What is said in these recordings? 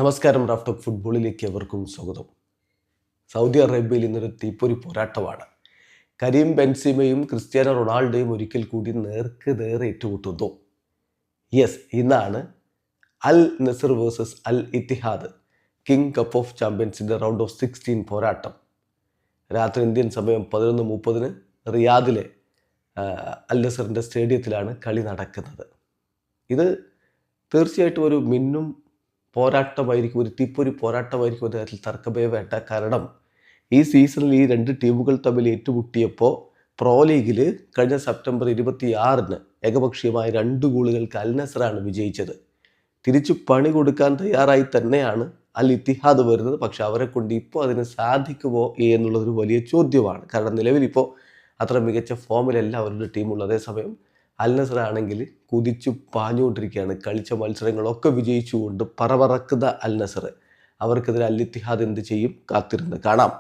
നമസ്കാരം. റാഫ് ഫുട്ബോളിലേക്ക് എവർക്കും സ്വാഗതം. സൗദി അറേബ്യയിൽ ഇന്നൊരു തീപ്പൊരി പോരാട്ടമാണ്. കരീം ബെൻസിമയും ക്രിസ്ത്യാനോ റൊണാൾഡോയും ഒരിക്കൽ കൂടി നേർക്ക് നേർ ഏറ്റുമുട്ടുന്നു. ഇന്നാണ് Al Nassr versus Al Ittihad king cup of ചാമ്പ്യൻസിൻ്റെ റൗണ്ട് ഓഫ് 16 പോരാട്ടം. രാത്രി ഇന്ത്യൻ സമയം 11:30 റിയാദിലെ അൽ നസറിൻ്റെ സ്റ്റേഡിയത്തിലാണ് കളി നടക്കുന്നത്. ഇത് തീർച്ചയായിട്ടും ഒരു മിന്നും പോരാട്ടമായിരിക്കും, ഒരു തീപ്പൊരി പോരാട്ടമായിരിക്കും. അദ്ദേഹത്തിൽ തർക്കമേ വേണ്ട. കാരണം ഈ സീസണിൽ ഈ രണ്ട് ടീമുകൾ തമ്മിൽ ഏറ്റുമുട്ടിയപ്പോൾ പ്രോ ലീഗിൽ കഴിഞ്ഞ സെപ്റ്റംബർ 26 ഏകപക്ഷീയമായ 2 ഗോളുകൾക്ക് അൽ നസറാണ് വിജയിച്ചത്. തിരിച്ചു പണി കൊടുക്കാൻ തയ്യാറായി തന്നെയാണ് അൽ ഇത്തിഹാദ് വരുന്നത്. പക്ഷെ അവരെ കൊണ്ട് ഇപ്പോൾ അതിന് സാധിക്കുമോ എന്നുള്ളതൊരു വലിയ ചോദ്യമാണ്. കാരണം നിലവിലിപ്പോൾ അത്ര മികച്ച ഫോമിലല്ല അവരുടെ ടീമുള്ളത്. അതേസമയം അൽ നസർ ആണെങ്കിൽ കുതിച്ചു പാഞ്ഞുകൊണ്ടിരിക്കുകയാണ്. കളിച്ച മത്സരങ്ങളൊക്കെ വിജയിച്ചുകൊണ്ട് പറവറക്കുന്ന അൽ നസർ. അവർക്കെതിരെ അൽ ഇത്തിഹാദ് എന്ത് ചെയ്യും? കാത്തിരുന്ന് കാണാം.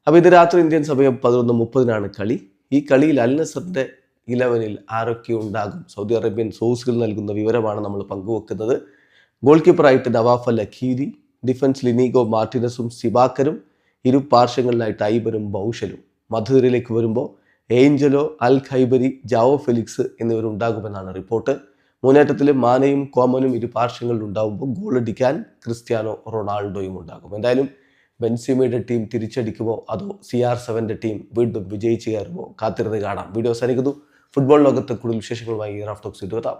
അപ്പോൾ ഇത് രാത്രി ഇന്ത്യൻ സമയം 11:30 കളി. ഈ കളിയിൽ അൽ നസറിൻ്റെ 11 ആരൊക്കെ ഉണ്ടാകും? സൗദി അറേബ്യൻ സോഴ്സുകൾ നൽകുന്ന വിവരമാണ് നമ്മൾ പങ്കുവെക്കുന്നത്. ഗോൾ കീപ്പറായിട്ട് നവാഫ് അൽ അഖീരി, ഡിഫൻസിൽ ഇനീഗോ മാർട്ടിനസും സിബാക്കരും, ഇരു പാർശ്വങ്ങളിലായിട്ട് ഐബനും ബൗഷലും. മധുരിലേക്ക് വരുമ്പോൾ ഏഞ്ചലോ, അൽ ഖൈബരി, ജാവോ ഫെലിക്സ് എന്നിവരുണ്ടാകുമെന്നാണ് റിപ്പോർട്ട്. മുന്നേറ്റത്തിൽ മാനയും കോമനും ഇരു പാർശ്വങ്ങളിൽ ഉണ്ടാകുമ്പോൾ ഗോളടിക്കാൻ ക്രിസ്ത്യാനോ റൊണാൾഡോയും ഉണ്ടാകും. എന്തായാലും ബെൻസിമയുടെ ടീം തിരിച്ചടിക്കുമോ അതോ CR7 ടീം വീണ്ടും വിജയിച്ചു കയറുമോ? കാത്തിരുന്ന് കാണാം. വീഡിയോ അവസാനിക്കുന്നു. ഫുട്ബോൾ ലോകത്ത് കൂടുതൽ വിശേഷങ്ങളുമായി റാഫ് ടോക്സ് എത്താം.